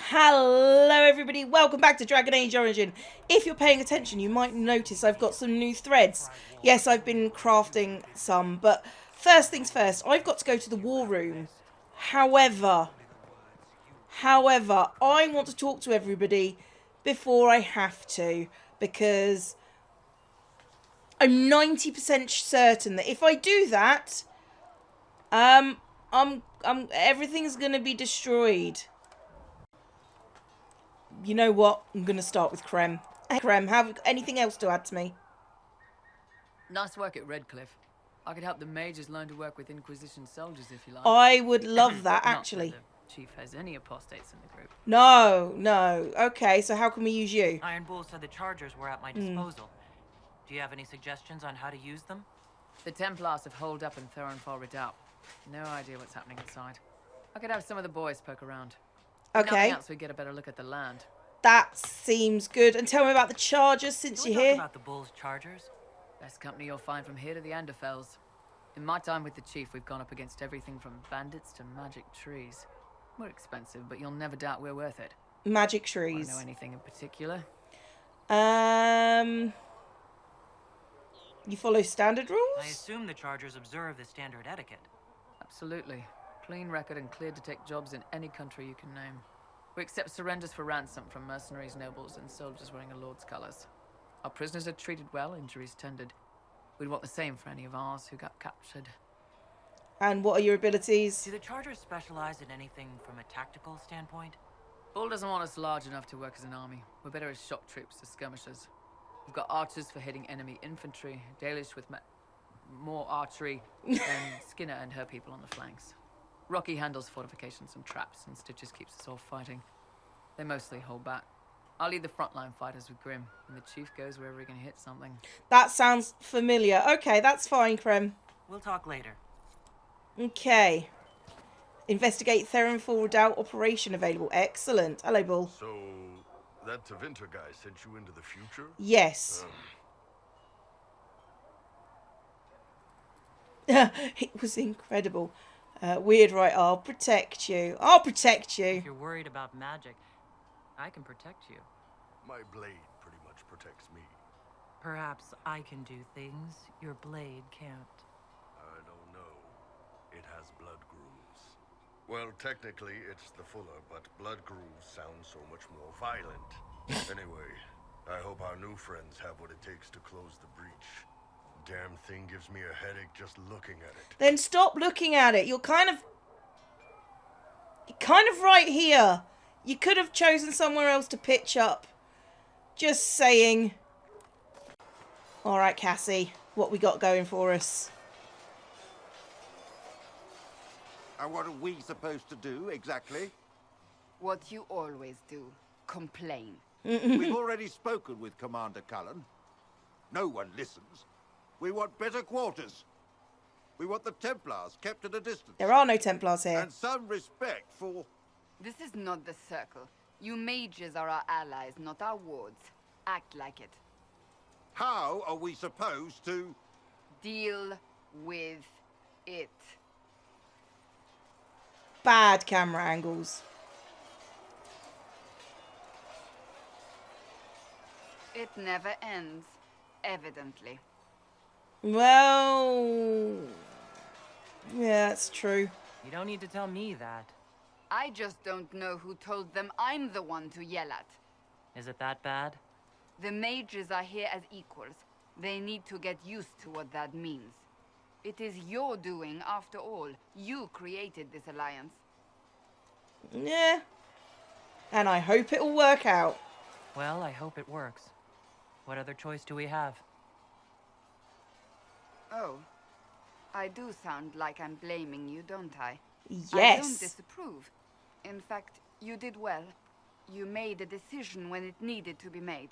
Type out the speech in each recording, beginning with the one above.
Hello everybody, welcome back to Dragon Age Origin. If you're paying attention, you might notice I've got some new threads. Yes, I've been crafting some, but first things first, I've got to go to the war room. However, I want to talk to everybody before I have to, because I'm 90% certain that if I do that, everything's gonna be destroyed. You know what? I'm going to start with Krem. Hey, Krem, have anything else to add to me? Nice work at Redcliffe. I could help the mages learn to work with Inquisition soldiers if you like. I would love that, actually. Not that the chief has any apostates in the group. No. Okay, so how can we use you? Iron Bull said the chargers were at my disposal. Do you have any suggestions on how to use them? The Templars have holed up in Theronfall Redoubt. No idea what's happening inside. I could have some of the boys poke around. If Okay. nothing else, we get a better look at the land. That seems good. And tell me about the chargers since Can we you're talk here. about the Bull's chargers? Best company you'll find from here to the Anderfells. In my time with the chief, we've gone up against everything from bandits to magic trees. We're expensive, but you'll never doubt we're worth it. Magic Want trees. to know anything in particular? You follow standard I rules? assume the chargers observe the standard etiquette. Absolutely. Clean record and cleared to take jobs in any country you can name. We accept surrenders for ransom from mercenaries, nobles, and soldiers wearing a lord's colours. Our prisoners are treated well, injuries tended. We'd want the same for any of ours who got captured. And what are your abilities? Do the chargers specialize in anything from a tactical standpoint? Bull doesn't want us large enough to work as an army. We're better as shock troops, as skirmishers. We've got archers for hitting enemy infantry, Dalish with more archery, and Skinner and her people on the flanks. Rocky handles fortifications and traps, and Stitches keeps us all fighting. They mostly hold back. I'll lead the frontline fighters with Grim, and the chief goes wherever he can hit something. That sounds familiar. Okay, that's fine, Krem. We'll talk later. Okay. Investigate Theronfall Redoubt operation available. Excellent. Hello, Bull. So, that Tevinter guy sent you into the future? Yes. It was incredible. Weird, right? I'll protect you. I'll protect If you. you're worried about magic, I can protect you. My blade pretty much protects me. Perhaps I can do things your blade can't. I don't know. It has blood grooves. Well, technically, it's the Fuller, but blood grooves sound so much more violent. Anyway, I hope our new friends have what it takes to close the breach. Damn thing gives me a headache just looking at it. Then stop looking at it. You're kind of right here. You could have chosen somewhere else to pitch up. Just saying. All right, Cassie, what we got going for us? And what are we supposed to do, exactly? What you always do. Complain. We've already spoken with Commander Cullen. No one listens. We want better quarters. We want the Templars kept at a distance. There are no Templars here. And some respect for... This is not the circle. You mages are our allies, not our wards. Act like it. How are we supposed to... Deal with it. Bad camera angles. It never ends, evidently. Well, yeah, that's true. You don't need to tell me that. I just don't know who told them I'm the one to yell at. Is it that bad? The mages are here as equals. They need to get used to what that means. It is your doing, after all. You created this alliance. Yeah. And I hope it'll work out. Well, I hope it works. What other choice do we have? Oh. I do sound like I'm blaming you, don't I? I don't Yes. disapprove. In fact, you did well. You made a decision when it needed to be made.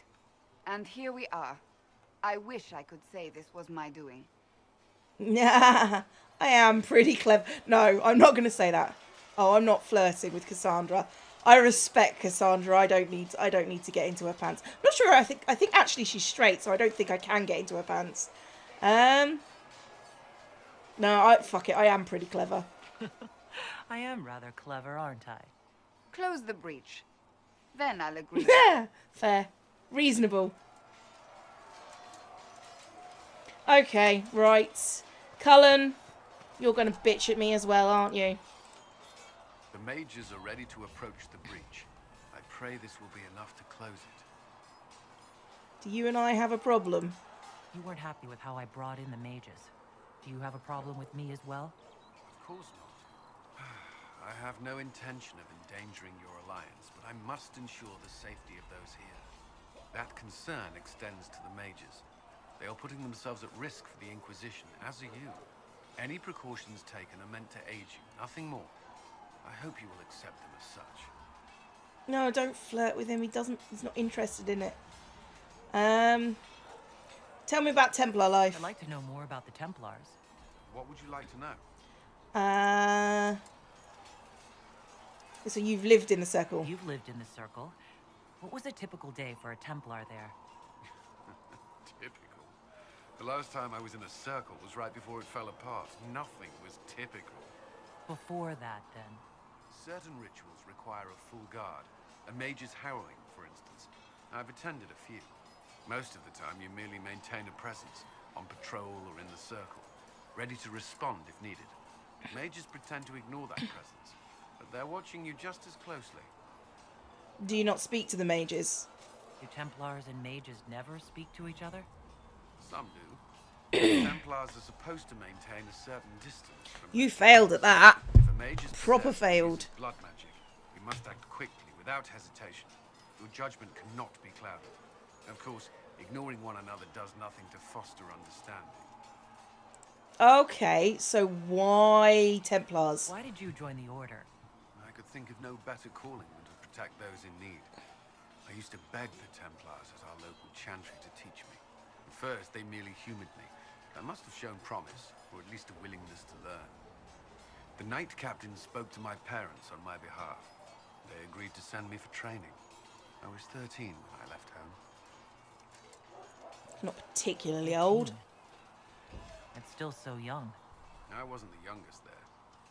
And here we are. I wish I could say this was my doing. I am pretty clever. No, I'm not going to say that. Oh, I'm not flirting with Cassandra. I respect Cassandra. I don't need to get into her pants. I'm not sure. I think actually she's straight, so I don't think I can get into her pants. No, fuck it. I am pretty clever. I am rather clever, aren't I? Close the breach. Then I'll agree. Yeah, fair. Reasonable. Okay, right. Cullen, you're going to bitch at me as well, aren't you? The mages are ready to approach the breach. I pray this will be enough to close it. Do you and I have a problem? You weren't happy with how I brought in the mages. Do you have a problem with me as well? Of course not. I have no intention of endangering your alliance, but I must ensure the safety of those here. That concern extends to the mages. They are putting themselves at risk for the Inquisition, as are you. Any precautions taken are meant to aid you, nothing more. I hope you will accept them as such. No, don't flirt with him. He's not interested in it. Tell me about Templar life. I'd like to know more about the Templars. What would you like to know? So you've lived in the circle. You've lived in the Circle. What was a typical day for a Templar there? Typical. The last time I was in a circle was right before it fell apart. Nothing was typical. Before that, then. Certain rituals require a full guard. A mage's harrowing, for instance. I've attended a few. Most of the time, you merely maintain a presence, on patrol or in the circle, ready to respond if needed. Mages pretend to ignore that presence, but they're watching you just as closely. Do you not speak to the mages? Do Templars and mages never speak to each other? Some do. Templars are supposed to maintain a certain distance from You failed at that. If a mage is Proper possessed with failed. use of blood magic, we must act quickly, without hesitation. Your judgment cannot be clouded. Of course, ignoring one another does nothing to foster understanding. Okay, so why Templars? Why did you join the Order? I could think of no better calling than to protect those in need. I used to beg the Templars at our local chantry to teach me. At first, they merely humored me. I must have shown promise, or at least a willingness to learn. The Knight Captain spoke to my parents on my behalf. They agreed to send me for training. I was 13 when I left home. Not particularly old. It's still so young. I wasn't the youngest there.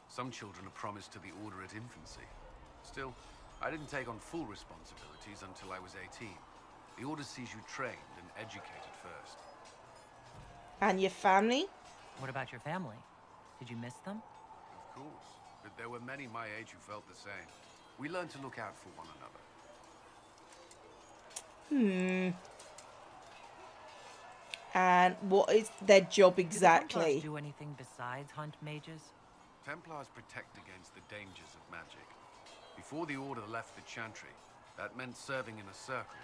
Some children are promised to the Order at infancy. Still, I didn't take on full responsibilities until I was 18. The Order sees you trained and educated first. And your family? What about your family? Did you miss them? Of course, but there were many my age who felt the same. We learned to look out for one another. And what is their job Do the Templars exactly? do anything besides hunt mages? Templars protect against the dangers of magic. Before the Order left the Chantry, that meant serving in a circle.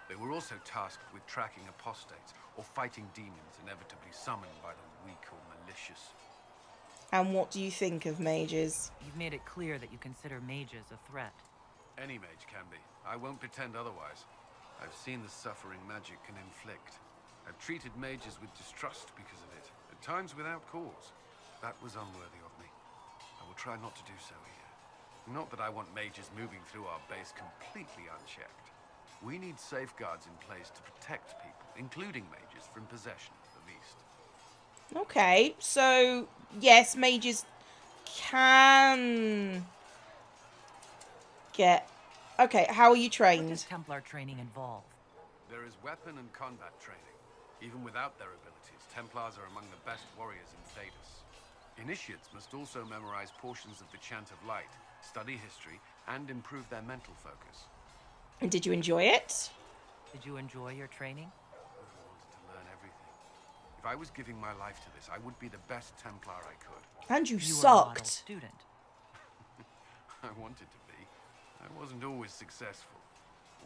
They were also tasked with tracking apostates or fighting demons inevitably summoned by the weak or malicious. And what do you think of mages? You've made it clear that you consider mages a threat. Any mage can be. I won't pretend otherwise. I've seen the suffering magic can inflict. I've treated mages with distrust because of it, at times without cause. That was unworthy of me. I will try not to do so here. Not that I want mages moving through our base completely unchecked. We need safeguards in place to protect people, including mages, from possession, at least. Okay, so yes, mages can get... Okay, how are you What does trained? Templar training involve? There is weapon and combat training. Even without their abilities, Templars are among the best warriors in Thedas. Initiates must also memorize portions of the Chant of Light, study history, and improve their mental focus. And did you enjoy it? Did you enjoy your training? I wanted to learn everything. If I was giving my life to this, I would be the best Templar I could. And you You were a model sucked. student. I wanted to be. I wasn't always successful.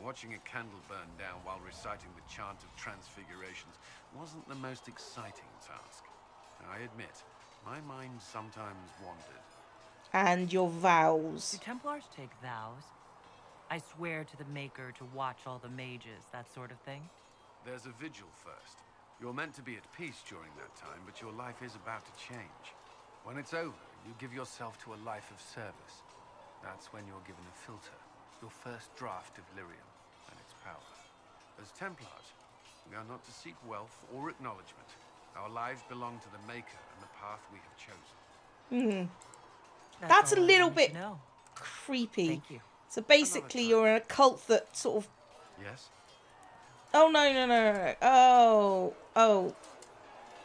Watching a candle burn down while reciting the Chant of Transfigurations wasn't the most exciting task. I admit, my mind sometimes wandered. And your Do vows. Templars take vows? I swear to the Maker to watch all the mages, that sort of thing? There's a vigil first. You're meant to be at peace during that time, but your life is about to change. When it's over, you give yourself to a life of service. That's when you're given a filter, your first draft of lyrium and its power. As Templars, we are not to seek wealth or acknowledgement. Our lives belong to the Maker and the path we have chosen. That's a all I little wanted bit to know. creepy. Thank you. So basically, you're in a cult that sort of. Yes? Oh no.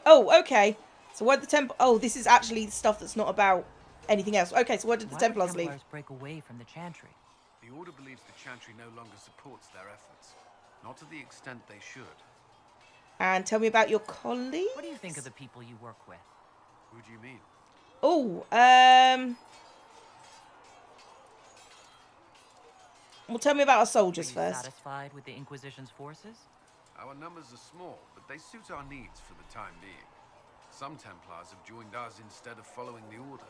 Oh, okay. So why did the Temple? Oh, this is actually stuff that's not about anything else. Okay, so why did the Templars leave? Break away from the Chantry? The Order believes the Chantry no longer supports their efforts. Not to the extent they should. And tell me about your colleagues. What do you think of the people you work with? Who do you mean? Oh, well, tell me about our soldiers Are you first. satisfied with the Inquisition's forces? Our numbers are small, but they suit our needs for the time being. Some Templars have joined us instead of following the Order.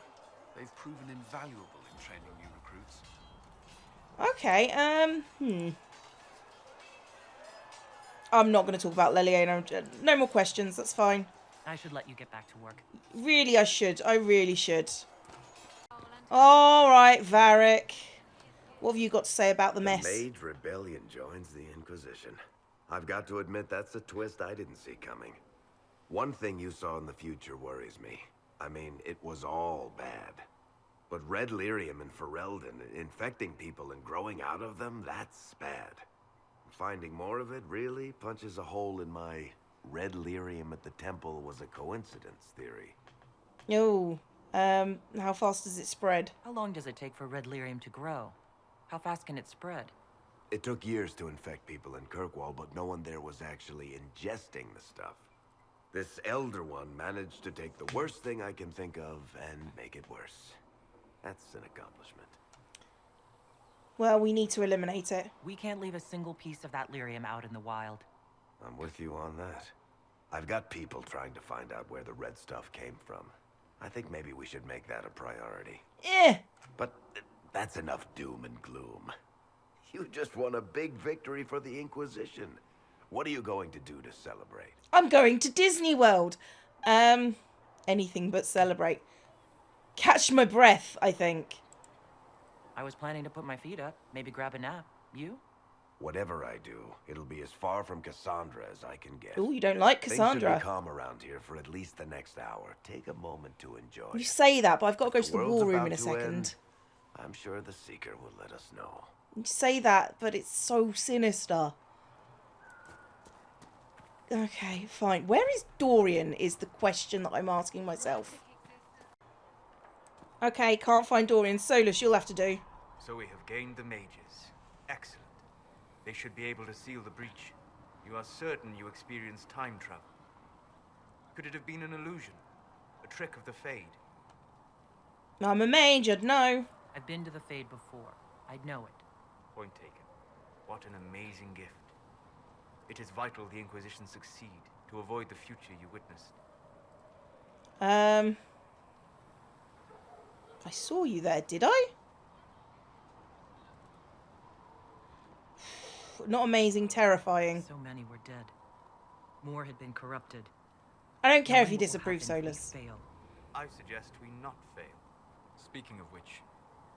They've proven invaluable in training new recruits. Okay, I'm not going to talk about Leliana. No more questions, that's fine. I should let you get back to work. Really, I should. I really should. Alright, Varric. What have you got to say about the mess? The Mage Rebellion joins the Inquisition. I've got to admit that's a twist I didn't see coming. One thing you saw in the future worries me. I mean, it was all bad. But red lyrium and Ferelden, infecting people and growing out of them, that's bad. Finding more of it really punches a hole in my red lyrium at the temple was a coincidence theory. Oh, how fast does it spread? How long does it take for red lyrium to grow? How fast can it spread? It took years to infect people in Kirkwall, but no one there was actually ingesting the stuff. This Elder One managed to take the worst thing I can think of and make it worse. That's an accomplishment. Well, we need to eliminate it. We can't leave a single piece of that lyrium out in the wild. I'm with you on that. I've got people trying to find out where the red stuff came from. I think maybe we should make that a priority. But that's enough doom and gloom. You just won a big victory for the Inquisition. What are you going to do to celebrate? I'm going to Disney World. Anything but celebrate. Catch my breath, I think. I was planning to put my feet up, maybe grab a nap. You? Whatever I do, it'll be as far from Cassandra as I can get. Oh, you don't like Things Cassandra. should be calm around here for at least the next hour. Take a moment to enjoy. You say that, but I've got to go to the world's war room about in a to second. end. I'm sure the Seeker will let us know. You say that, but it's so sinister. Okay, fine. Where is Dorian is the question that I'm asking myself. Okay, can't find Dorian. Solus, you'll have to do. So we have gained the mages. Excellent. They should be able to seal the breach. You are certain you experienced time travel. Could it have been an illusion? A trick of the Fade? I'm a mage, I'd know. I've been to the Fade before. I'd know it. Point taken. What an amazing gift. It is vital the Inquisition succeed to avoid the future you witnessed. I saw you there, did I? Not amazing, terrifying. So many were dead. More had been corrupted. I don't care if Knowing you what will disapprove, happen if we Solus. fail. I suggest we not fail. Speaking of which,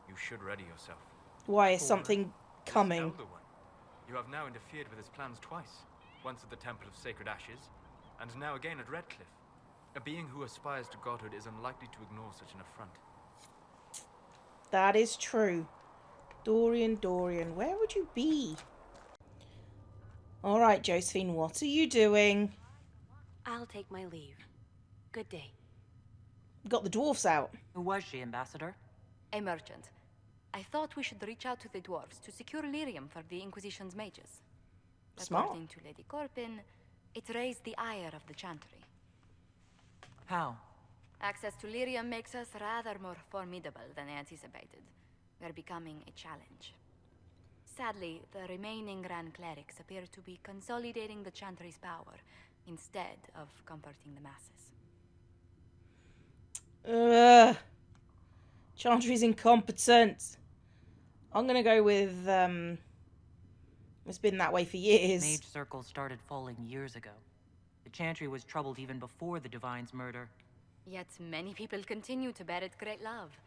you should ready yourself. Why is something coming? Elder One. You have now interfered with his plans twice. Once at the Temple of Sacred Ashes, and now again at Redcliffe. A being who aspires to godhood is unlikely to ignore such an affront. That is true. Dorian, where would you be? Alright, Josephine, what are you doing? I'll take my leave. Good day. Got the dwarfs out. Who was she, Ambassador? A merchant. I thought we should reach out to the dwarves to secure lyrium for the Inquisition's mages. Smart. According to Lady Corpin, it raised the ire of the Chantry. How? Access to lyrium makes us rather more formidable than anticipated. We're becoming a challenge. Sadly, the remaining Grand Clerics appear to be consolidating the Chantry's power instead of comforting the masses. Chantry's incompetent. I'm gonna go with, it's been that way for years. Mage circles started falling years ago. The Chantry was troubled even before the Divine's murder. Yet many people continue to bear it great love.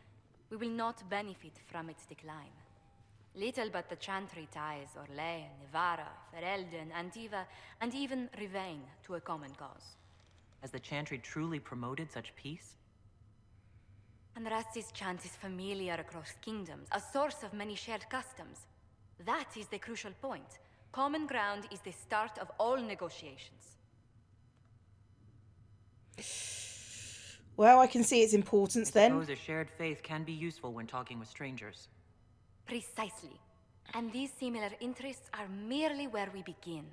We will not benefit from its decline. Little but the Chantry ties Orlais, Nevara, Ferelden, Antiva, and even Rivain to a common cause. Has the Chantry truly promoted such peace? Andraste's chant is familiar across kingdoms, a source of many shared customs. That is the crucial point. Common ground is the start of all negotiations. Well, I can see its importance I then. suppose a shared faith can be useful when talking with strangers. Precisely. And these similar interests are merely where we begin.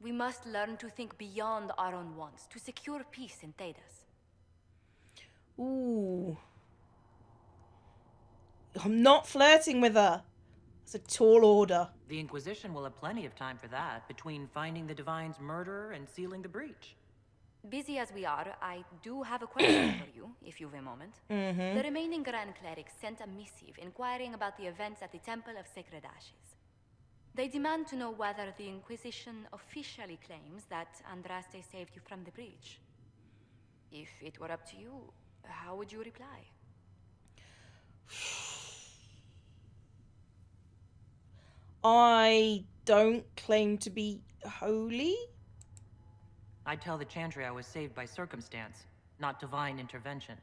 We must learn to think beyond our own wants, to secure peace in Thedas. Ooh. I'm not flirting with her. It's a tall order. The Inquisition will have plenty of time for that, between finding the Divine's murderer and sealing the breach. Busy as we are, I do have a question for you, if you've a moment. The remaining Grand Clerics sent a missive inquiring about the events at the Temple of Sacred Ashes. They demand to know whether the Inquisition officially claims that Andraste saved you from the breach. If it were up to you, how would you reply? I don't claim to be holy. I'd tell the Chantry I was saved by circumstance, not divine intervention.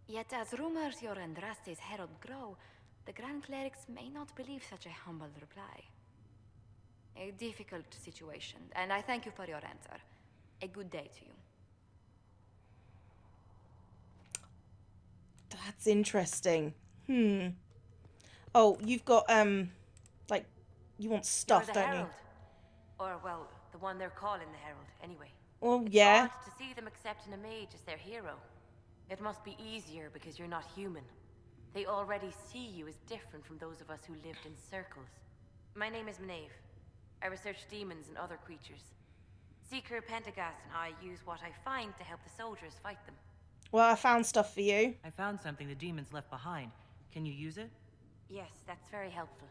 Yet as rumors your Andraste's herald grow, the Grand Clerics may not believe such a humble reply. A difficult situation, and I thank you for your answer. A good day to you. That's interesting. Oh, you've got, like, you want stuff, You're the don't Herald. Or, well, the one they're calling the Herald, anyway. you? Well, It's yeah. odd to see them accepting a mage as their hero. It must be easier because you're not human. They already see you as different from those of us who lived in circles. My name is Maeve. I research demons and other creatures. Seeker Pentagast and I use what I find to help the soldiers fight them. Well, I found stuff for you. I found something the demons left behind. Can you use it? Yes, that's very helpful.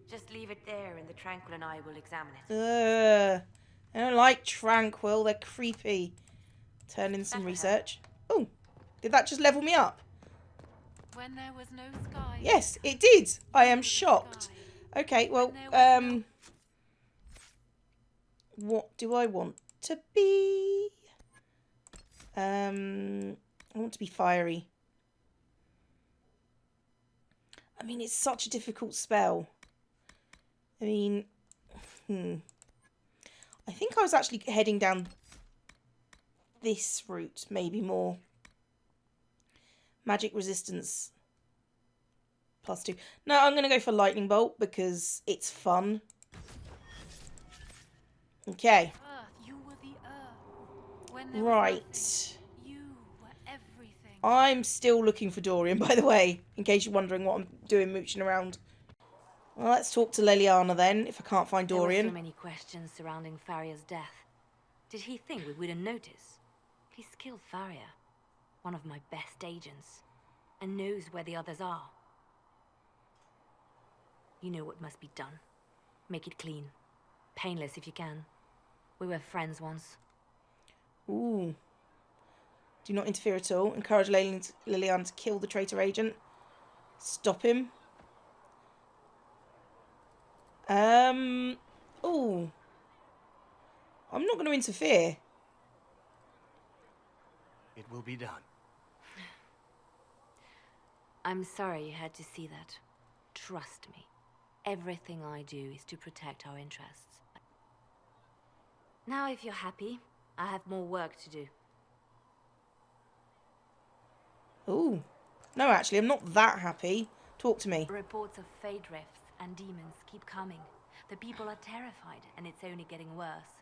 Just leave it there and the Tranquil and I will examine it. I don't like Tranquil. They're creepy. Turn in some That'll research. Oh, did that just level me up? When there was no sky. Yes, it did. I am shocked. Okay, well, what do I want to be? I want to be fiery. I mean, it's such a difficult spell. I mean, I think I was actually heading down this route, maybe more. Magic resistance. +2. No, I'm going to go for lightning bolt because it's fun. Okay. Earth, you were the earth. When there was Right. nothing, you were everything. I'm still looking for Dorian, by the way, in case you're wondering what I'm doing mooching around. Well, let's talk to Leliana then, if I can't find There were Dorian. so many questions surrounding Faria's death. Did he think we wouldn't notice? He's killed Faria, one of my best agents, and knows where the others are. You know what must be done. Make it clean. Painless if you can. We were friends once. Ooh. Do not interfere at all. Encourage Liliana to kill the traitor agent. Stop him. Ooh. I'm not going to interfere. It will be done. I'm sorry you had to see that. Trust me. Everything I do is to protect our interests. Now, if you're happy, I have more work to do. Ooh. No, actually, I'm not that happy. Talk to me. Reports of fade rifts and demons keep coming. The people are terrified, and it's only getting worse.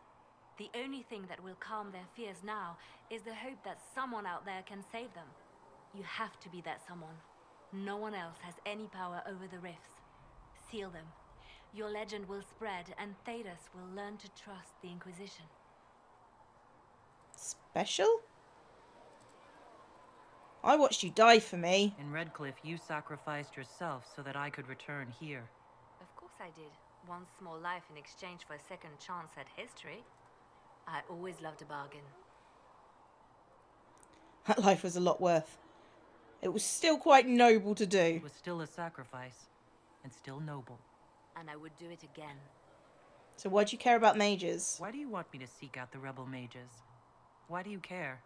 The only thing that will calm their fears now is the hope that someone out there can save them. You have to be that someone. No one else has any power over the rifts. Seal them. Your legend will spread, and Thedas will learn to trust the Inquisition. Special? I watched you die for me. In Redcliffe, you sacrificed yourself so that I could return here. Of course I did. One small life in exchange for a second chance at history. I always loved a bargain. That life was a lot worth. It was still quite noble to do. It was still a sacrifice, and still noble. And I would do it again. So why do you care about mages? Why do you want me to seek out the rebel mages? Why do you care?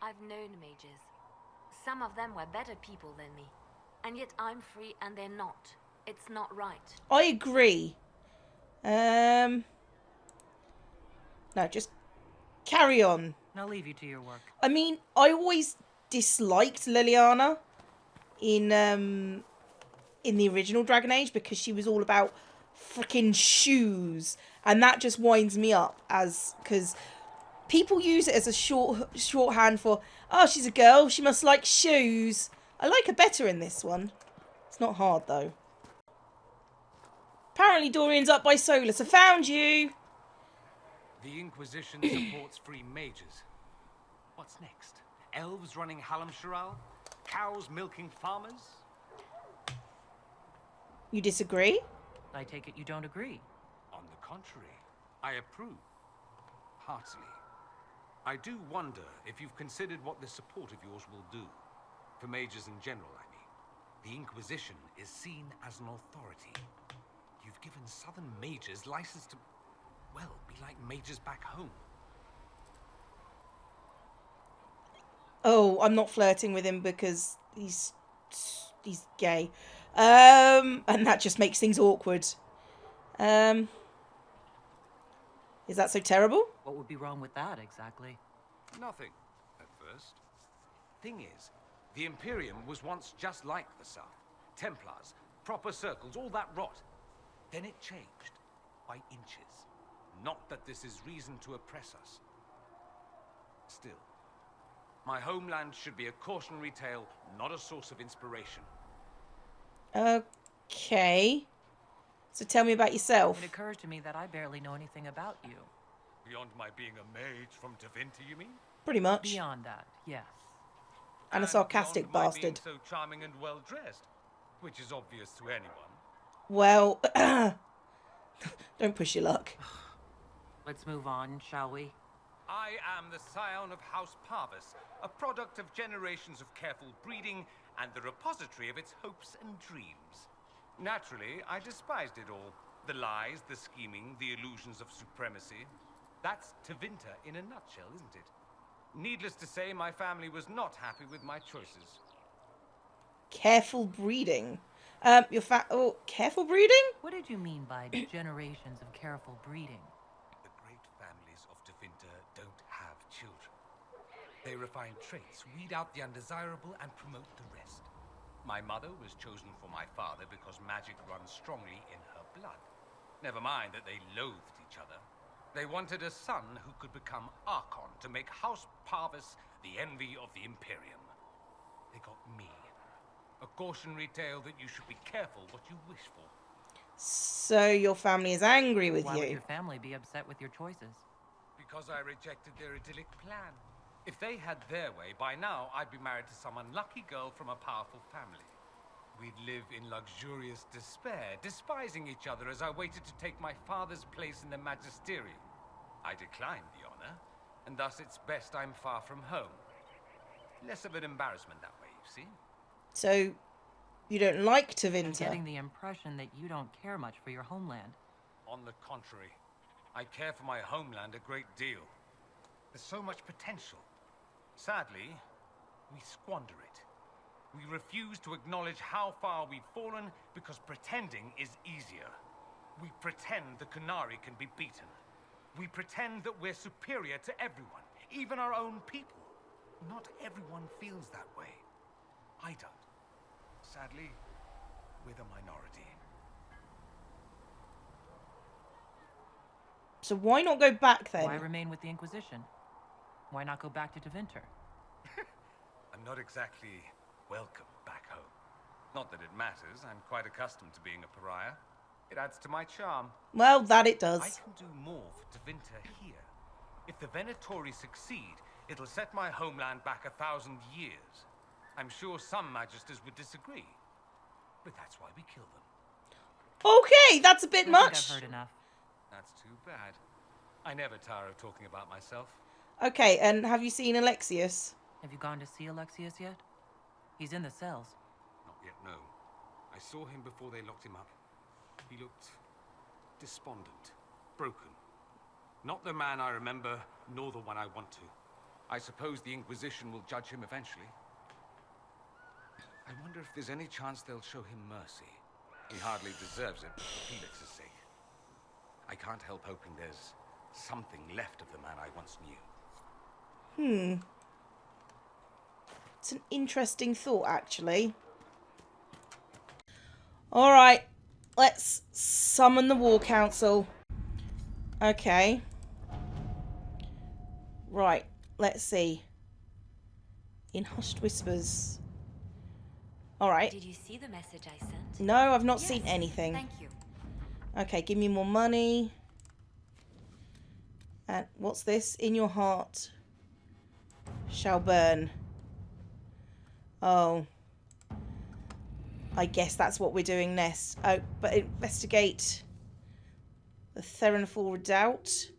I've known mages. Some of them were better people than me. And yet I'm free and they're not. It's not right. I agree. No, just carry on. I'll leave you to your work. I mean, I always disliked Liliana in the original Dragon Age because she was all about freaking shoes, and that just winds me up because people use it as a shorthand for, oh, she's a girl, she must like shoes. I like her better in this one. It's not hard though. Apparently Dorian's up by Solus. I found you. The Inquisition supports free mages. What's next? Elves running Halamsharal? Cows milking farmers? You disagree? I take it you don't agree. On the contrary, I approve. Heartily. I do wonder if you've considered what this support of yours will do. For mages in general, I mean. The Inquisition is seen as an authority. You've given southern mages license to, well, be like mages back home. Oh, I'm not flirting with him because he's gay. And that just makes things awkward. Is that so terrible? What would be wrong with that, exactly? Nothing, at first. Thing is, the Imperium was once just like the South. Templars, proper circles, all that rot. Then it changed, by inches. Not that this is reason to oppress us. Still, my homeland should be a cautionary tale, not a source of inspiration. Okay. So tell me about yourself. It occurs to me that I barely know anything about you. Beyond my being a mage from Tevinter, you mean? Pretty much. Beyond that, yes. And a sarcastic beyond my bastard. being so charming and well-dressed, which is obvious to anyone. Well, don't push your luck. Let's move on, shall we? I am the Scion of House Parvis, a product of generations of careful breeding and the repository of its hopes and dreams. Naturally, I despised it all. The lies, the scheming, the illusions of supremacy. That's Tevinter in a nutshell, isn't it? Needless to say, my family was not happy with my choices. Careful breeding. Oh, careful breeding? What did you mean by generations of careful breeding? The great families of Tevinter don't have children. They refine traits, weed out the undesirable, and promote the rest. My mother was chosen for my father because magic runs strongly in her blood. Never mind that they loathed each other. They wanted a son who could become Archon to make House Parvis the envy of the Imperium. They got me. A cautionary tale that you should be careful what you wish for. So your family is angry with Why you? would your family be upset with your choices? Because I rejected their idyllic plan. If they had their way, by now I'd be married to some unlucky girl from a powerful family. We'd live in luxurious despair, despising each other as I waited to take my father's place in the magisterium. I declined the honor, and thus it's best I'm far from home. Less of an embarrassment that way, you see? So you don't like I'm Tevinter? getting the impression that you don't care much for your homeland. On the contrary, I care for my homeland a great deal. There's so much potential. Sadly, we squander it. We refuse to acknowledge how far we've fallen because pretending is easier. We pretend the Qunari can be beaten. We pretend that we're superior to everyone, even our own people. Not everyone feels that way. I don't. Sadly, we're the minority. So why not go back then? Why remain with the Inquisition? Why not go back to Tevinter? I'm not exactly welcome back home. Not that it matters. I'm quite accustomed to being a pariah. It adds to my charm. Well, that it does. I can do more for Tevinter here. If the Venatori succeed, it'll set my homeland back 1,000 years. I'm sure some magisters would disagree, but that's why we kill them. Okay, that's a bit much. I've heard enough. That's too bad. I never tire of talking about myself. Okay, and have you seen Alexius? Have you gone to see Alexius yet? He's in the cells. Not yet, no. I saw him before they locked him up. He looked despondent, broken. Not the man I remember, nor the one I want to. I suppose the Inquisition will judge him eventually. I wonder if there's any chance they'll show him mercy. He hardly deserves it, but for Felix's sake. I can't help hoping there's something left of the man I once knew. It's an interesting thought, actually. Alright, let's summon the War Council. Okay. Right, let's see. In hushed whispers. Alright. Did you see the message I sent? No, I've not seen anything. Thank you. Okay, give me more money. And what's this? In your heart shall burn. Oh. I guess that's what we're doing next. Oh, but investigate the Therenfall Redoubt.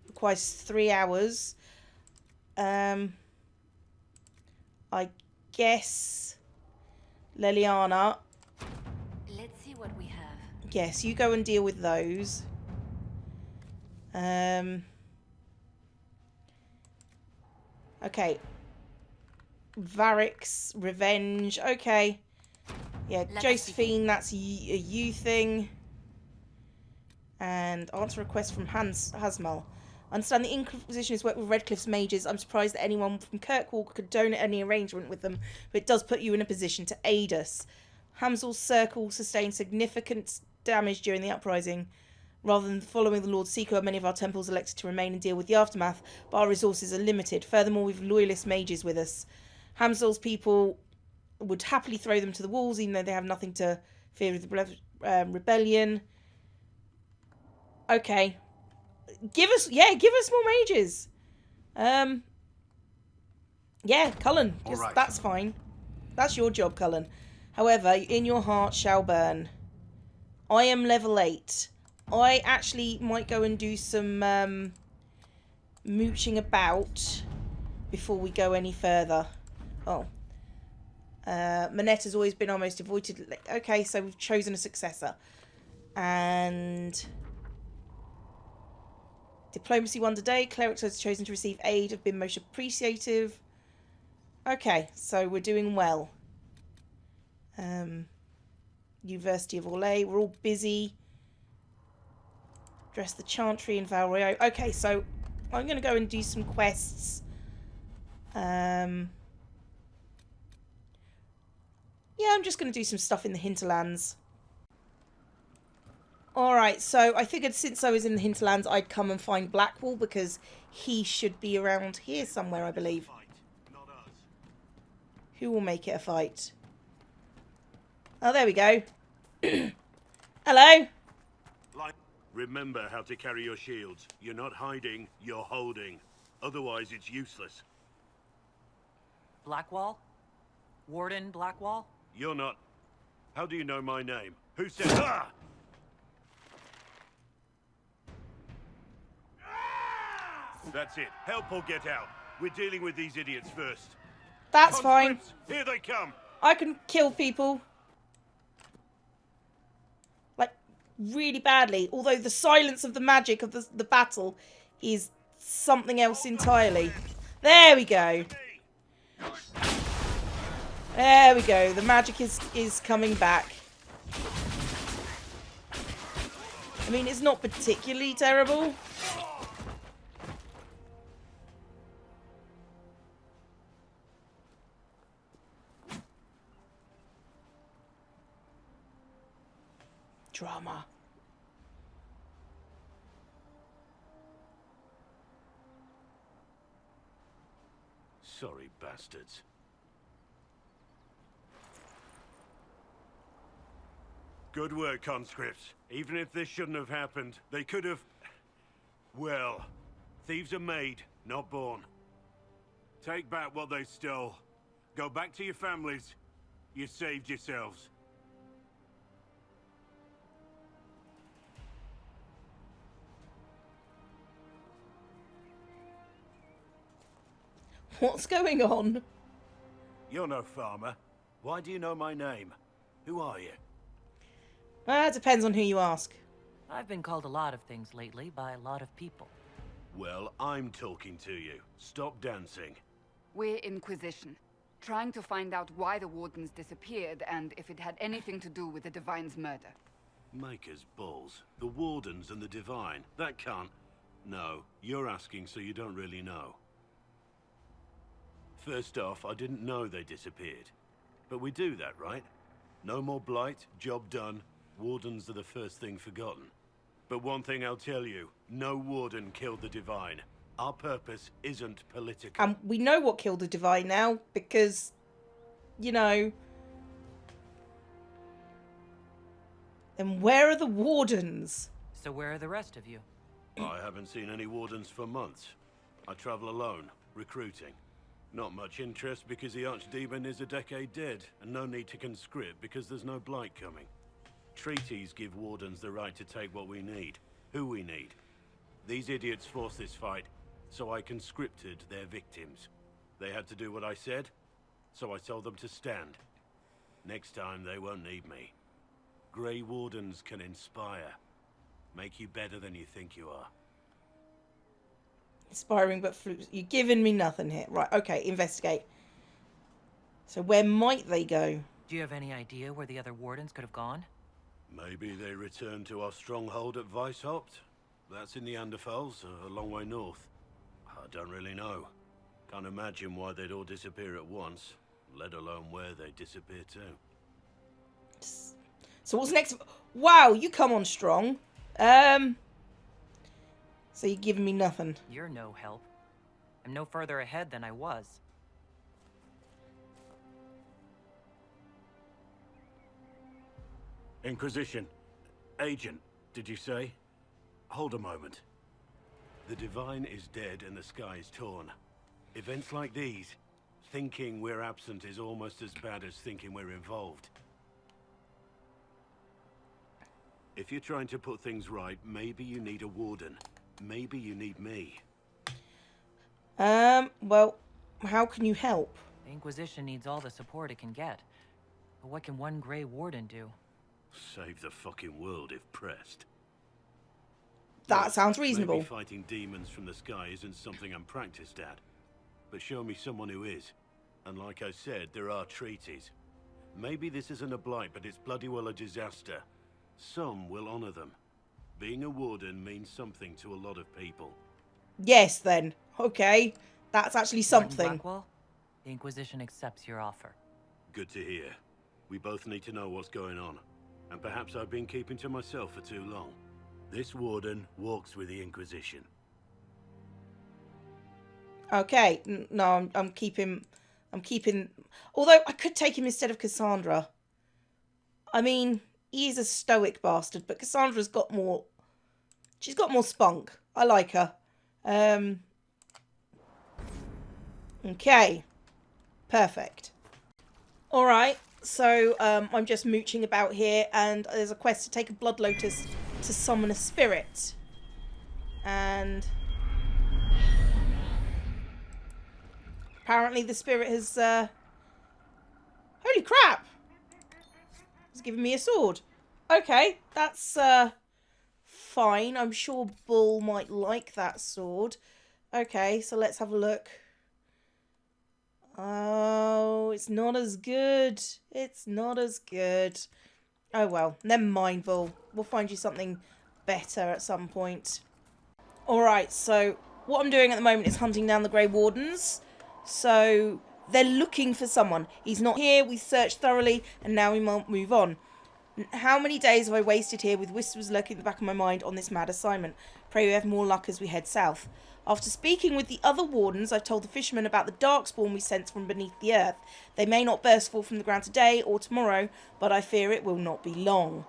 Requires 3 hours. I guess Leliana. Let's see what we have. Yes, you go and deal with those. Okay. Varric's Revenge. Okay. Yeah, Josephine, that's a you thing. And answer request from Hasmal. Understand the Inquisition has worked with Redcliffe's mages. I'm surprised that anyone from Kirkwall could donate any arrangement with them, but it does put you in a position to aid us. Hamsel's circle sustained significant damage during the uprising. Rather than following the Lord Seeker, many of our temples elected to remain and deal with the aftermath, but our resources are limited. Furthermore, we've loyalist mages with us. Hamsel's people would happily throw them to the walls, even though they have nothing to fear with the rebellion. Okay. Give us more mages. Yeah, Cullen. Right. That's fine. That's your job, Cullen. However, in your heart shall burn. I am level 8. I actually might go and do some mooching about before we go any further. Oh. Manette has always been our most avoided. Okay, so we've chosen a successor. And diplomacy won today. Clerics has chosen to receive aid, have been most appreciative. Okay, so we're doing well. University of Orlais, we're all busy. Dress the Chantry in Valrio. Okay, so I'm going to go and do some quests. Yeah, I'm just going to do some stuff in the hinterlands. Alright, so I figured since I was in the hinterlands, I'd come and find Blackwall because he should be around here somewhere, I believe. Who will make it a fight? Oh, there we go. Hello? Remember how to carry your shields. You're not hiding, you're holding. Otherwise, it's useless. Blackwall? Warden Blackwall? You're not. How do you know my name? Who said... Ah! That's it. Help or get out. We're dealing with these idiots first. That's fine. Here they come. I can kill people. Like, really badly. Although the silence of the magic of the battle is something else entirely. There we go. There we go. The magic is coming back. I mean, it's not particularly terrible. Drama. Sorry, bastards. Good work, conscripts. Even if this shouldn't have happened, they could have... Well, thieves are made, not born. Take back what they stole. Go back to your families. You saved yourselves. What's going on? You're no farmer. Why do you know my name? Who are you? It depends on who you ask. I've been called a lot of things lately by a lot of people. Well, I'm talking to you. Stop dancing. We're Inquisition. Trying to find out why the Wardens disappeared and if it had anything to do with the Divine's murder. Maker's balls. The Wardens and the Divine. That can't... No, you're asking so you don't really know. First off, I didn't know they disappeared. But we do that, right? No more blight, job done. Wardens are the first thing forgotten. But one thing I'll tell you, no Warden killed the Divine. Our purpose isn't political. And we know what killed the Divine now, because, you know... And where are the Wardens? So where are the rest of you? I haven't seen any Wardens for months. I travel alone, recruiting. Not much interest because the Archdemon is a decade dead, and no need to conscript because there's no blight coming. Treaties give Wardens the right to take what we need, who we need. These idiots forced this fight, so I conscripted their victims. They had to do what I said, so I told them to stand. Next time they won't need me. Grey Wardens can inspire. Make you better than you think you are. Inspiring but flukes. You're giving me nothing here. Right, okay, investigate. So where might they go? Do you have any idea where the other Wardens could have gone? Maybe they returned to our stronghold at Weishaupt. That's in the Anderfels, a long way north. I don't really know. Can't imagine why they'd all disappear at once, let alone where they'd disappear to. So what's next? Wow, you come on strong. So you're giving me nothing. You're no help. I'm no further ahead than I was. Inquisition. Agent, did you say? Hold a moment. The Divine is dead and the sky is torn. Events like these, thinking we're absent is almost as bad as thinking we're involved. If you're trying to put things right, maybe you need a Warden. Maybe you need me. Well, how can you help? The Inquisition needs all the support it can get. But what can one Grey Warden do? Save the fucking world if pressed. That sounds reasonable. Maybe fighting demons from the sky isn't something I'm practiced at. But show me someone who is. And like I said, there are treaties. Maybe this isn't a blight, but it's bloody well a disaster. Some will honor them. Being a Warden means something to a lot of people. Yes, then. Okay. That's actually something. Blackwell, the Inquisition accepts your offer. Good to hear. We both need to know what's going on. And perhaps I've been keeping to myself for too long. This Warden walks with the Inquisition. Okay. No, I'm keeping... Although, I could take him instead of Cassandra. I mean... He's a stoic bastard, but Cassandra's got more... She's got more spunk. I like her. Okay. Perfect. Alright, so I'm just mooching about here, and there's a quest to take a blood lotus to summon a spirit. And... apparently the spirit has... Holy crap! It's giving me a sword. Okay, that's fine. I'm sure Bull might like that sword. Okay, so let's have a look. Oh, it's not as good. It's not as good. Oh well, never mind, Bull. We'll find you something better at some point. Alright, so what I'm doing at the moment is hunting down the Grey Wardens. So... they're looking for someone. He's not here, we searched thoroughly, and now we might move on. How many days have I wasted here with whispers lurking in the back of my mind on this mad assignment? Pray we have more luck as we head south. After speaking with the other Wardens, I've told the fishermen about the darkspawn we sent from beneath the earth. They may not burst forth from the ground today or tomorrow, but I fear it will not be long.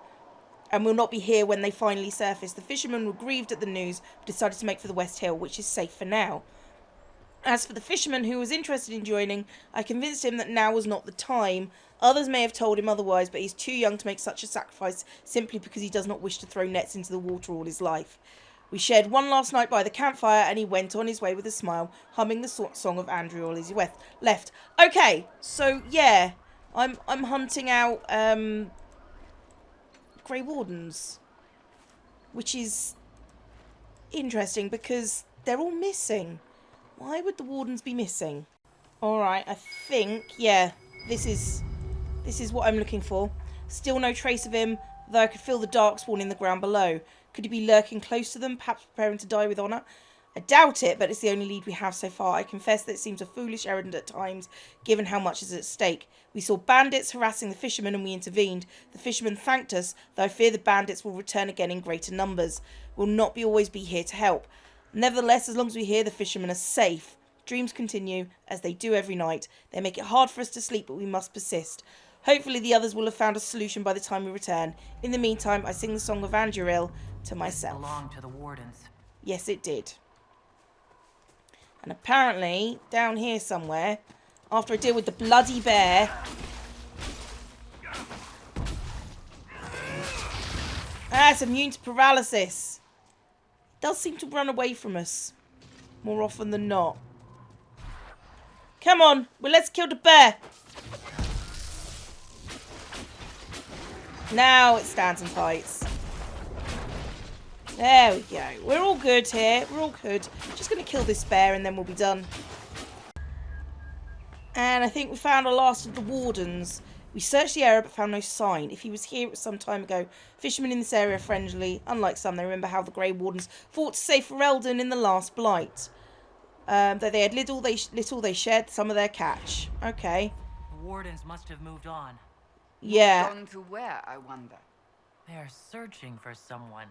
And will not be here when they finally surface. The fishermen were grieved at the news, but decided to make for the West Hill, which is safe for now. As for the fisherman who was interested in joining, I convinced him that now was not the time. Others may have told him otherwise, but he's too young to make such a sacrifice simply because he does not wish to throw nets into the water all his life. We shared one last night by the campfire, and he went on his way with a smile, humming the song of Andrew all as he left. Okay, so yeah, I'm hunting out Grey Wardens, which is interesting because they're all missing. Why would the Wardens be missing? Alright, I think, yeah, this is what I'm looking for. Still no trace of him, though I could feel the darkspawn in the ground below. Could he be lurking close to them, perhaps preparing to die with honour? I doubt it, but it's the only lead we have so far. I confess that it seems a foolish errand at times, given how much is at stake. We saw bandits harassing the fishermen and we intervened. The fishermen thanked us, though I fear the bandits will return again in greater numbers. We'll not always be here to help. Nevertheless, as long as we hear the fishermen are safe. Dreams continue, as they do every night. They make it hard for us to sleep, but we must persist. Hopefully the others will have found a solution by the time we return. In the meantime, I sing the song of Anduril to myself. Belonged to the Wardens. Yes, it did. And apparently, down here somewhere, after I deal with the bloody bear... it's immune to paralysis. It does seem to run away from us, more often than not. Come on, well, let's kill the bear. Now it stands and fights. There we go. We're all good here. We're all good. Just going to kill this bear and then we'll be done. And I think we found the last of the Wardens. We searched the area but found no sign. If he was here, it was some time ago. Fishermen in this area are friendly. Unlike some, they remember how the Grey Wardens fought to save Ferelden in the last blight. Though they had little, they shared some of their catch. Okay. The Wardens must have moved on. Yeah. Moved on to where, I wonder? They're searching for someone.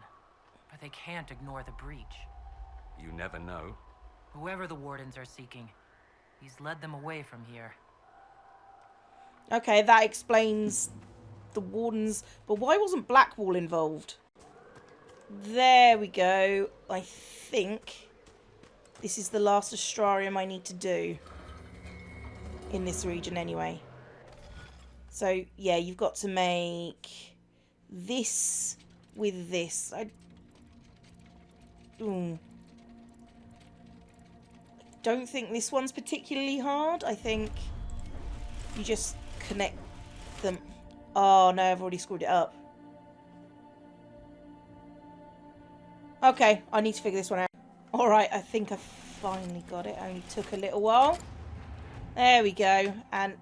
But they can't ignore the breach. You never know. Whoever the Wardens are seeking, he's led them away from here. Okay, that explains the Wardens. But why wasn't Blackwall involved? There we go. I think this is the last Astrarium I need to do. In this region anyway. So, yeah, you've got to make this with this. I don't think this one's particularly hard. I think you just connect them. Oh, no, I've already screwed it up. Okay, I need to figure this one out. Alright, I think I finally got it. Only took a little while. There we go. And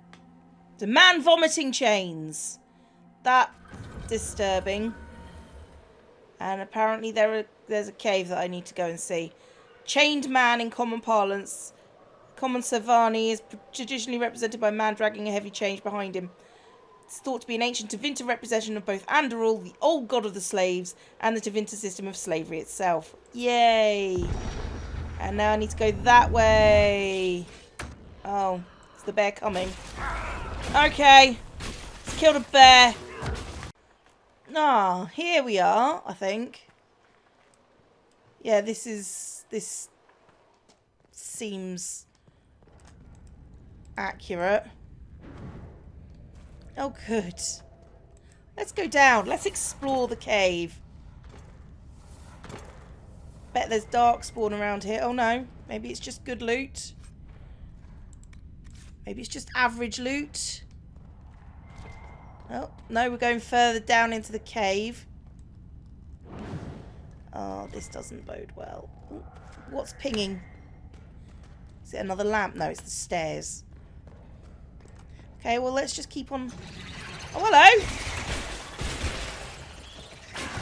the man vomiting chains. That's disturbing. And apparently there's a cave that I need to go and see. Chained man in common parlance. Common Savani is traditionally represented by a man dragging a heavy chain behind him. It's thought to be an ancient Tevinter representation of both Anduril, the old god of the slaves, and the Tevinter system of slavery itself. Yay! And now I need to go that way. Oh, is the bear coming? Okay, let's kill the bear. Ah, here we are, I think. Yeah, this seems accurate. Oh, good. Let's go down. Let's explore the cave. Bet there's darkspawn around here. Oh, no. Maybe it's just good loot. Maybe it's just average loot. Oh, no, we're going further down into the cave. Oh, this doesn't bode well. Ooh, what's pinging? Is it another lamp? No, it's the stairs. Okay, well, let's just keep on... Oh, hello!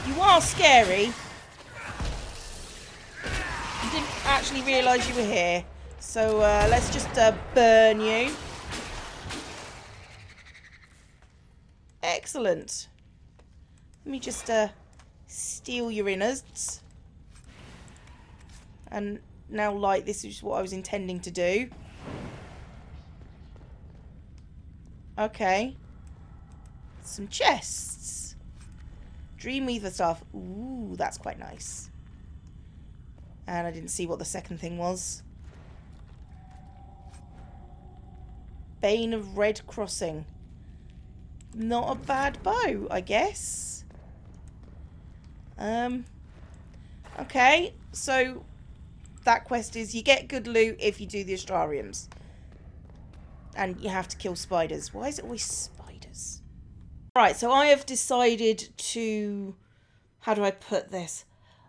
You are scary. I didn't actually realise you were here. So, let's just burn you. Excellent. Let me just steal your innards. And now light. This is what I was intending to do. Okay. Some chests. Dreamweaver stuff. Ooh, that's quite nice. And I didn't see what the second thing was. Bane of Red Crossing. Not a bad bow, I guess. Okay, so that quest is you get good loot if you do the Astrariums. And you have to kill spiders. Why is it always spiders? Right, so I have decided to... How do I put this?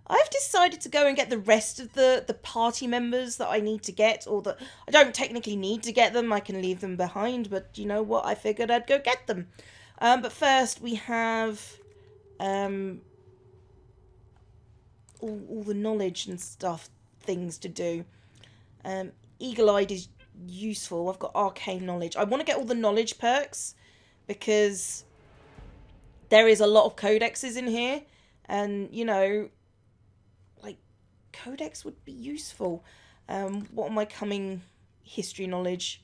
I've decided to go and get the rest of the party members that I need to get, or that I don't technically need to get them. I can leave them behind, but you know what? I figured I'd go get them. But first we have all the knowledge and stuff, things to do. Eagle-eyed is useful. I've got arcane knowledge. I want to get all the knowledge perks because there is a lot of codexes in here, and you know, like, codex would be useful. What am I coming? History knowledge.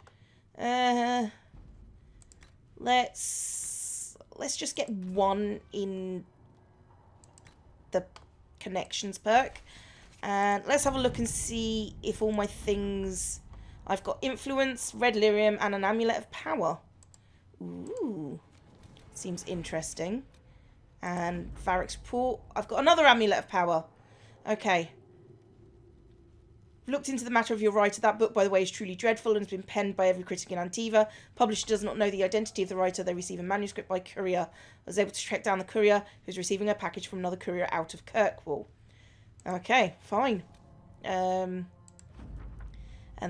Let's just get one in the connections perk, and let's have a look and see if all my things. I've got influence, red lyrium, and an amulet of power. Ooh, seems interesting. And Varric's report. I've got another amulet of power. Okay. Looked into the matter of your writer. That book, by the way, is truly dreadful and has been penned by every critic in Antiva. Publisher does not know the identity of the writer. They receive a manuscript by courier. I was able to track down the courier who is receiving a package from another courier out of Kirkwall. Okay, fine. And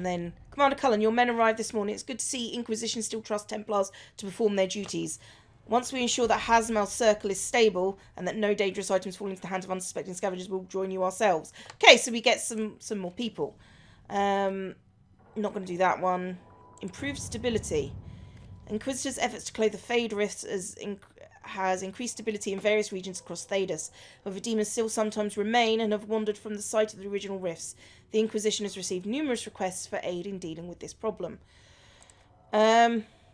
then, Commander Cullen, your men arrived this morning. It's good to see Inquisition still trust Templars to perform their duties. Once we ensure that Hazmal's circle is stable and that no dangerous items fall into the hands of unsuspecting scavengers, we'll join you ourselves. Okay, so we get some more people. Not going to do that one. Improved stability. Inquisitor's efforts to close the Fade Rifts has increased stability in various regions across Thedas. However, demons still sometimes remain and have wandered from the site of the original rifts. The Inquisition has received numerous requests for aid in dealing with this problem.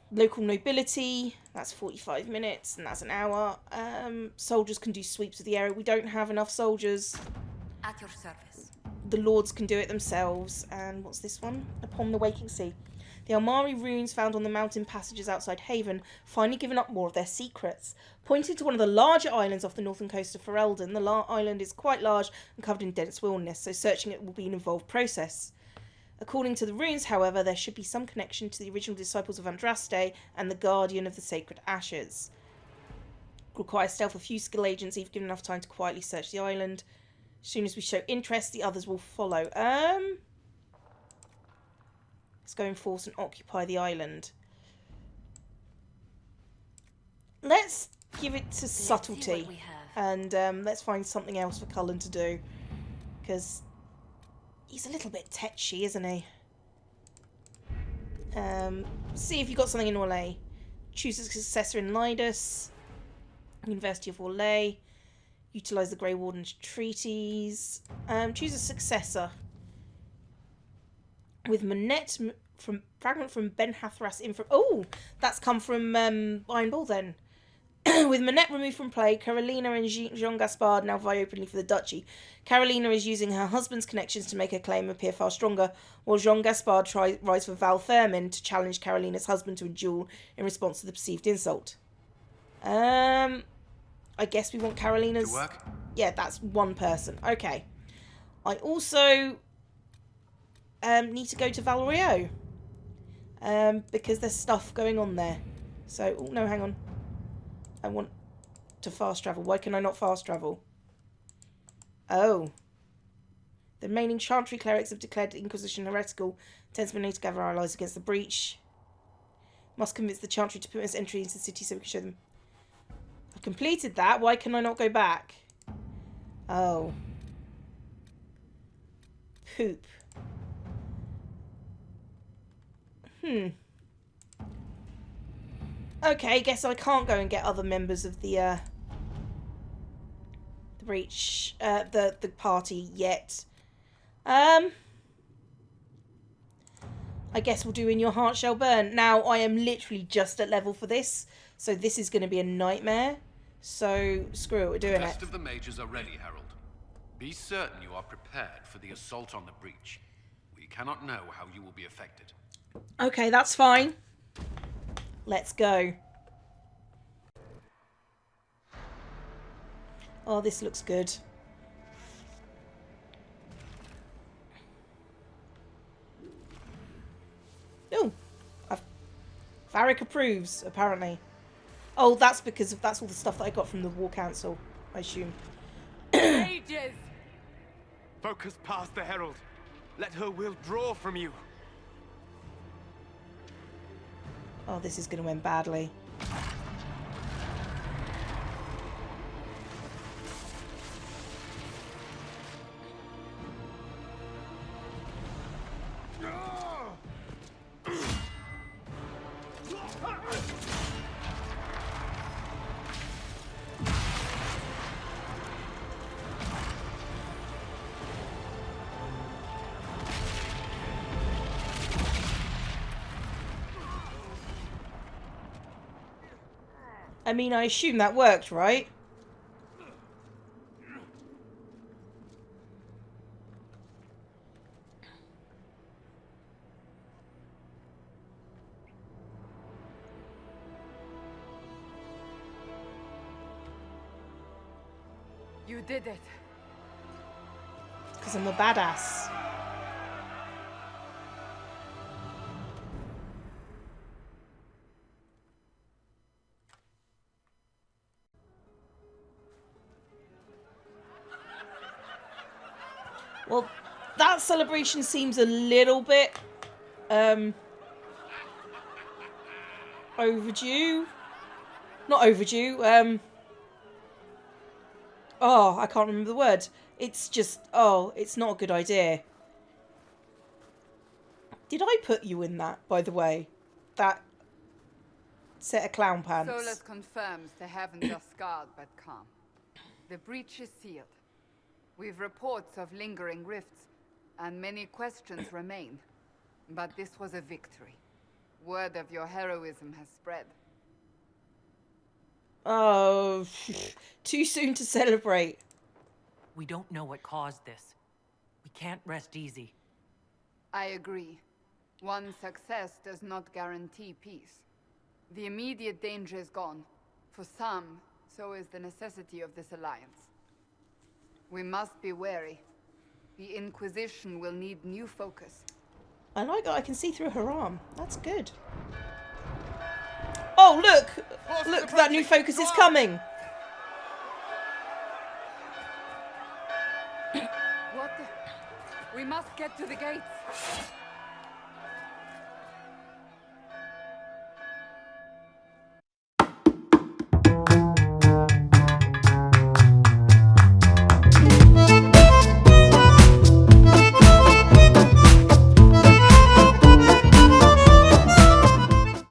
Local nobility, that's 45 minutes, and that's an hour. Soldiers can do sweeps of the area. We don't have enough soldiers. At your service. The lords can do it themselves. And what's this one? Upon the Waking Sea. The Almari runes found on the mountain passages outside Haven finally given up more of their secrets. Pointing to one of the larger islands off the northern coast of Ferelden, the island is quite large and covered in dense wilderness, so searching it will be an involved process. According to the runes, however, there should be some connection to the original disciples of Andraste and the Guardian of the Sacred Ashes. Requires stealth of few skill agents, even given enough time to quietly search the island. As soon as we show interest, the others will follow. Let's go and force and occupy the island. Let's give it to subtlety. And let's find something else for Cullen to do. Because he's a little bit tetchy, isn't he? See if you've got something in Orlais. Choose a successor in Lydus. University of Orlais. Utilise the Grey Warden's treaties. Choose a successor. With Manette from fragment from Ben Hathras in from. Oh, that's come from Iron Bull then. With Manette removed from play, Carolina and Jean Gaspard now vie openly for the duchy. Carolina is using her husband's connections to make her claim appear far stronger, while Jean Gaspard rides for Val Fairman to challenge Carolina's husband to a duel in response to the perceived insult. I guess we want Carolina's. To work? Yeah, that's one person. Okay. I also need to go to Valerio. Because there's stuff going on there. So, oh no, hang on. I want to fast travel. Why can I not fast travel? Oh. The remaining Chantry clerics have declared Inquisition heretical. Tends to gather our allies against the breach. Must convince the Chantry to permit us entry into the city so we can show them. I've completed that. Why can I not go back? Oh. Poop. Okay, guess I can't go and get other members of the breach, the party yet. I guess we'll do In Your Heart Shall Burn. Now, I am literally just at level for this, so this is going to be a nightmare. So, screw it, we're doing it. The rest of the mages are ready, Harold. Be certain you are prepared for the assault on the breach. We cannot know how you will be affected. Okay, that's fine. Let's go. Oh, this looks good. Oh, Varric approves, apparently. Oh, that's because that's all the stuff that I got from the War Council, I assume. Mages, Focus past the Herald. Let her will draw from you. Oh, this is going to end badly. I mean, I assume that worked, right? You did it. Because I'm a badass. Well, that celebration seems a little bit overdue. Not overdue. Oh, I can't remember the word. It's just, oh, it's not a good idea. Did I put you in that, by the way? That set of clown pants. Solus confirms the heavens are scarred but calm. The breach is sealed. We've reports of lingering rifts, and many questions remain. But this was a victory. Word of your heroism has spread. Oh, too soon to celebrate. We don't know what caused this. We can't rest easy. I agree. One success does not guarantee peace. The immediate danger is gone. For some, so is the necessity of this alliance. We must be wary. The Inquisition will need new focus. I like that I can see through her arm. That's good. Oh, look! Look, that new focus is coming! What the... We must get to the gates.